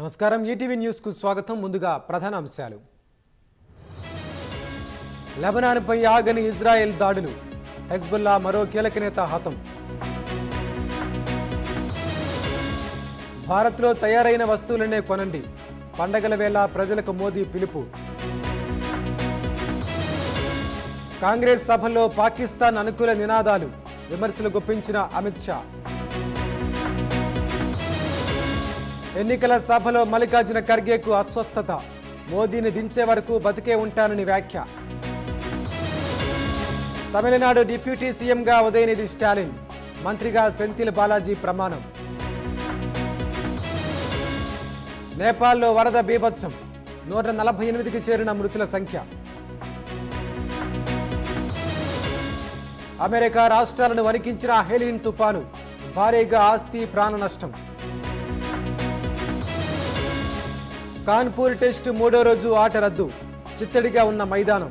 నమస్కారం ETV news కు స్వాగతం ముందుగా ప్రధాన అంశాలు లెబనాన్ పై ఆగని ఇజ్రాయెల్ దాడులు హెజ్బుల్లా మరో కీలక నేత హతం భారత్లో తయారైన వస్తువులనే కొనండి పండగల వేళ ప్రజలకు మోదీ పిలుపు కాంగ్రెస్ సభలో పాకిస్తాన్ అనుకూల నినాదాలు విమర్శలు గుప్పించిన అమిత్ షా ఎన్నికల సభలో మల్లికార్జున ఖర్గేకు అస్వస్థత మోదీని దించే వరకు బతికే ఉంటానని వ్యాఖ్య తమిళనాడు డిప్యూటీ సీఎంగా ఉదయనిధి స్టాలిన్ మంత్రిగా సెంథిల్ బాలాజీ ప్రమాణం నేపాల్లో వరద బీభత్సం 148కి చేరిన మృతుల సంఖ్య అమెరికా రాష్ట్రాలను వణికించిన హెలిన్ తుపాను భారీగా ఆస్తి ప్రాణ నష్టం కాన్పూర్ టెస్ట్ మూడో రోజు ఆట రద్దు చిత్తడిగా ఉన్న మైదానం